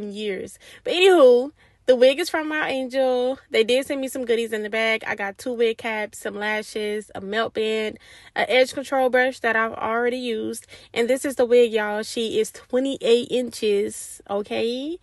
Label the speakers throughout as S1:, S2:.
S1: in years. But anywho, the wig is from Wowangel. They did send me some goodies in the bag. I got 2 wig caps, some lashes, a melt band, an edge control brush that I've already used. And this is the wig, y'all. She is 28 inches, okay?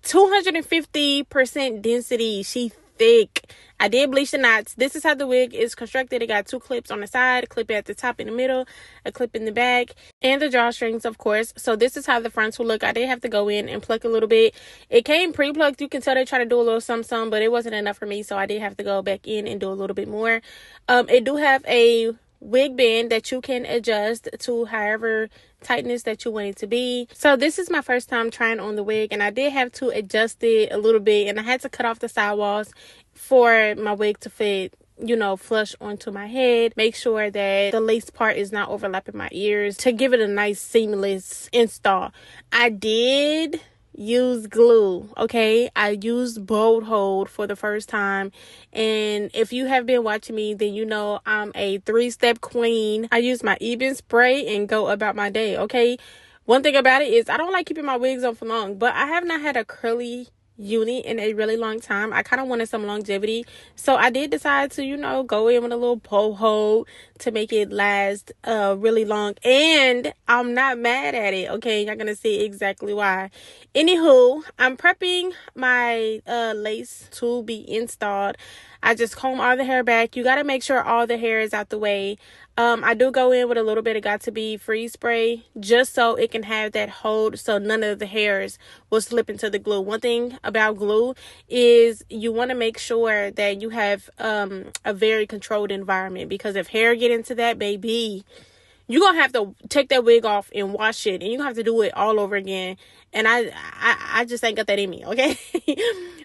S1: 250% density. She thick. I did bleach the knots. This is how the wig is constructed. It got 2 clips on the side, a clip at the top in the middle, a clip in the back, and the drawstrings, of course. So this is how the fronts will look. I did have to go in and pluck a little bit. It came pre-plucked. You can tell they try to do a little some, but it wasn't enough for me, so I did have to go back in and do a little bit more. It do have a wig band that you can adjust to however tightness that you want it to be. So this is my first time trying on the wig, and I did have to adjust it a little bit, and I had to cut off the sidewalls for my wig to fit, you know, flush onto my head. Make sure that the lace part is not overlapping my ears to give it a nice seamless install. I did use glue, okay? I used Bold Hold for the first time, and if you have been watching me, then you know I'm a 3-step queen. I use my Eben spray and go about my day, okay? One thing about it is I don't like keeping my wigs on for long, but I have not had a curly unit in a really long time. I kind of wanted some longevity, so I did decide to, you know, go in with a little Bold Hold to make it last really long, and I'm not mad at it, okay? You're gonna see exactly why. Anywho, I'm prepping my lace to be installed. I just comb all the hair back. You got to make sure all the hair is out the way. I do go in with a little bit of Got To Be freeze spray just so it can have that hold so none of the hairs will slip into the glue. One thing about glue is you want to make sure that you have a very controlled environment, because if hair get into that, baby, you're going to have to take that wig off and wash it, and you're going to have to do it all over again. And I just ain't got that in me, okay?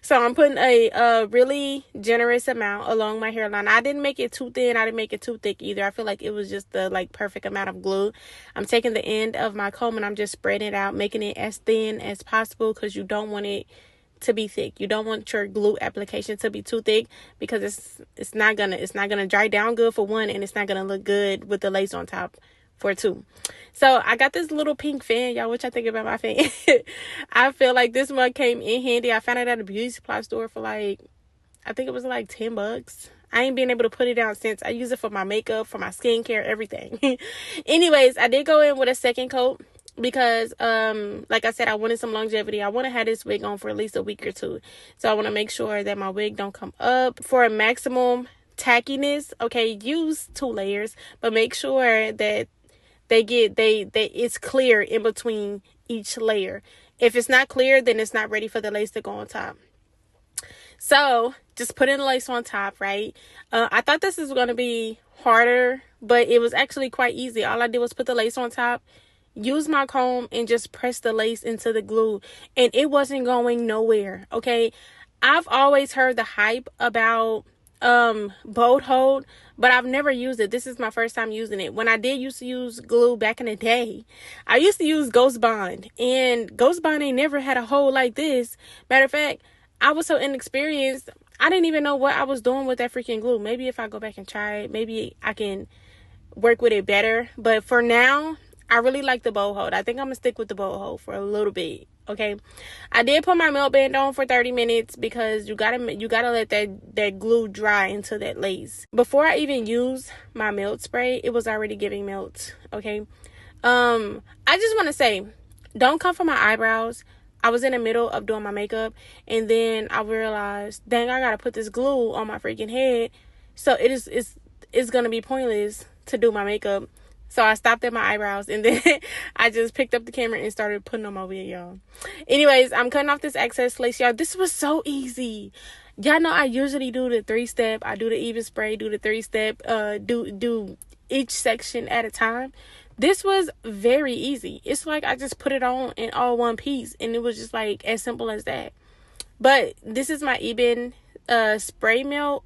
S1: So I'm putting a really generous amount along my hairline. I didn't make it too thin. I didn't make it too thick either. I feel like it was just the perfect amount of glue. I'm taking the end of my comb and I'm just spreading it out, making it as thin as possible, because you don't want it to be thick. You don't want your glue application to be too thick, because it's not gonna dry down good for one, and it's not gonna look good with the lace on top for 2. So I got this little pink fan, y'all. What y'all think about my fan? I feel like this one came in handy. I found it at a beauty supply store for I think it was like $10. I ain't been able to put it down since. I use it for my makeup, for my skincare, everything. Anyways, I did go in with a second coat because like I said, I wanted some longevity. I want to have this wig on for at least a week or 2. So I want to make sure that my wig don't come up. For a maximum tackiness, okay, use 2 layers, but make sure that it's clear in between each layer. If it's not clear, then it's not ready for the lace to go on top. So just putting the lace on top, right? I thought this was going to be harder, but it was actually quite easy. All I did was put the lace on top, use my comb, and just press the lace into the glue, and it wasn't going nowhere, okay? I've always heard the hype about Bold Hold, but I've never used it. This is my first time using it. When I did used to use glue back in the day, I used to use Ghost Bond, and Ghost Bond ain't never had a hold like this. Matter of fact, I was so inexperienced, I didn't even know what I was doing with that freaking glue. Maybe if I go back and try it, maybe I can work with it better. But for now, I really like the Bold Hold. I think I'm gonna stick with the Bold Hold for a little bit. Okay, I did put my melt band on for 30 minutes because you gotta let that glue dry into that lace. Before I even use my melt spray, it was already giving melt. Okay, I just want to say, don't come for my eyebrows. I was in the middle of doing my makeup, and then I realized, dang, I gotta put this glue on my freaking head, so it's gonna be pointless to do my makeup. So I stopped at my eyebrows, and then I just picked up the camera and started putting on my wig, y'all. Anyways, I'm cutting off this excess lace, y'all. This was so easy. Y'all know I usually do the 3-step. I do the Even spray, do the 3-step, do each section at a time. This was very easy. It's like I just put it on in all one piece, and it was just like as simple as that. But this is my Eben spray melt.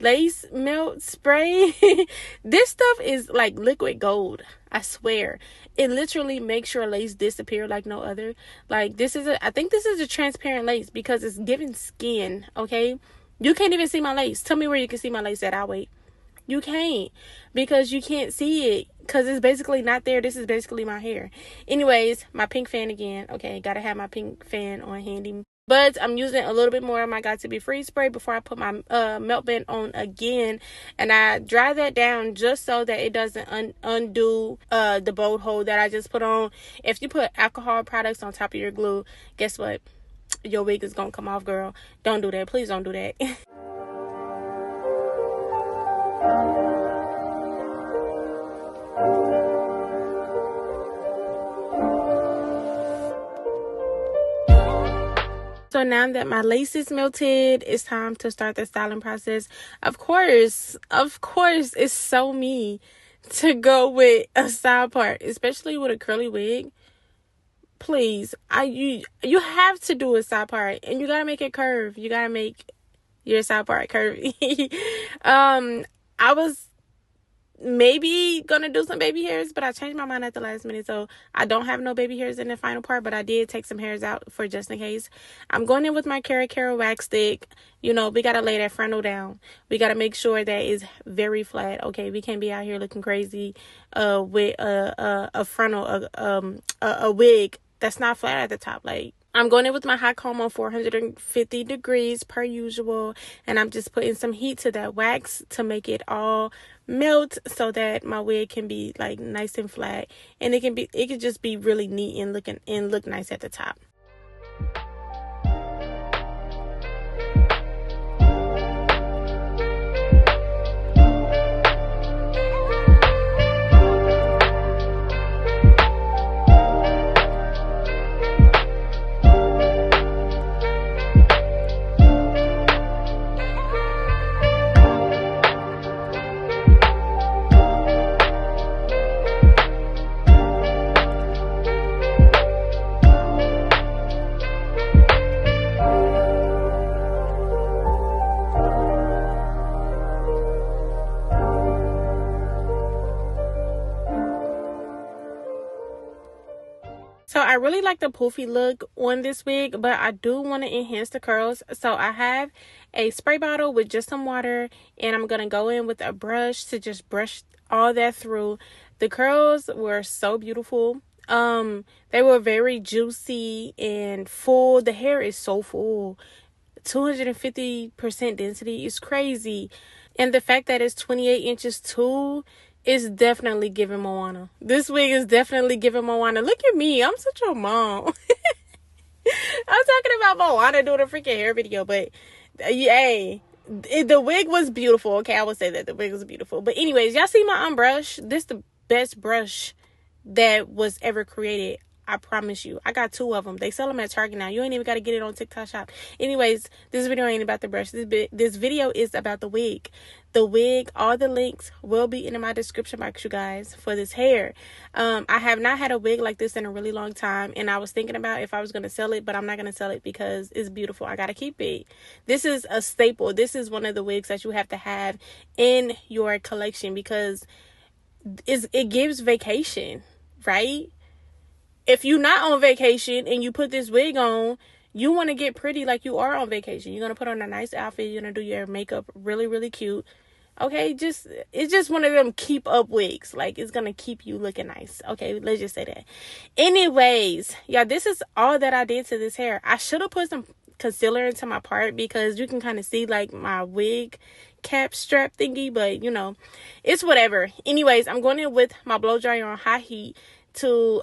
S1: Lace melt spray. This stuff is like liquid gold. I swear, it literally makes your lace disappear like no other. Like I think this is a transparent lace because it's giving skin. Okay, you can't even see my lace. Tell me where you can see my lace at. I'll wait. You can't, because you can't see it because it's basically not there. This is basically my hair. Anyways, my pink fan again. Okay, gotta have my pink fan on handy. But I'm using a little bit more of my Got To Be Free spray before I put my melt band on again. And I dry that down just so that it doesn't undo the bolt hole that I just put on. If you put alcohol products on top of your glue, guess what? Your wig is going to come off, girl. Don't do that. Please don't do that. So now that my lace is melted, it's time to start the styling process. Of course, it's so me to go with a side part, especially with a curly wig. Please, you have to do a side part, and you gotta make it curve. You gotta make your side part curvy. I was maybe gonna do some baby hairs, but I changed my mind at the last minute, so I don't have no baby hairs in the final part, but I did take some hairs out for just in case. I'm going in with my Cara wax stick. You know, we gotta lay that frontal down. We gotta make sure that it's very flat. Okay, we can't be out here looking crazy with a frontal a wig that's not flat at the top. Like, I'm going in with my hot comb on 450 degrees per usual, and I'm just putting some heat to that wax to make it all melt so that my wig can be like nice and flat, and it can just be really neat and look nice at the top. So I really like the poofy look on this wig, but I do want to enhance the curls. So I have a spray bottle with just some water, and I'm going to go in with a brush to just brush all that through. The curls were so beautiful. They were very juicy and full. The hair is so full. 250% density is crazy. And the fact that it's 28 inches too is definitely giving Moana. This wig is definitely giving Moana. Look at me. I'm such a mom. I'm talking about Moana doing a freaking hair video, but yay. The wig was beautiful. Okay, I would say that the wig was beautiful. But anyways, y'all see my brush? This the best brush that was ever created. I promise you. I got 2 of them. They sell them at Target now. You ain't even got to get it on TikTok shop. Anyways, this video ain't about the brush. This video is about the wig. The wig, all the links will be in my description box, you guys, for this hair. I have not had a wig like this in a really long time, and I was thinking about if I was going to sell it, but I'm not going to sell it because it's beautiful. I got to keep it. This is a staple. This is one of the wigs that you have to have in your collection because it gives vacation, right? If you're not on vacation and you put this wig on, you want to get pretty like you are on vacation. You're going to put on a nice outfit. You're going to do your makeup really, really cute. Okay, it's just one of them keep up wigs. Like, it's going to keep you looking nice. Okay, let's just say that. Anyways, yeah, this is all that I did to this hair. I should have put some concealer into my part because you can kind of see like my wig cap strap thingy, but you know, it's whatever. Anyways, I'm going in with my blow dryer on high heat to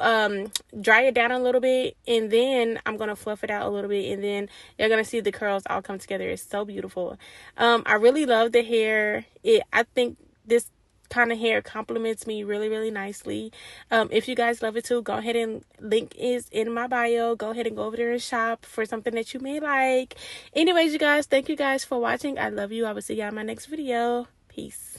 S1: dry it down a little bit, and then I'm gonna fluff it out a little bit, and then you're gonna see the curls all come together. It's so beautiful. I really love the hair. I think this kind of hair compliments me really, really nicely. If you guys love it too, go ahead, and link is in my bio. Go ahead and go over there and shop for something that you may like. Anyways, you guys, thank you guys for watching. I love you. I will see y'all in my next video. Peace.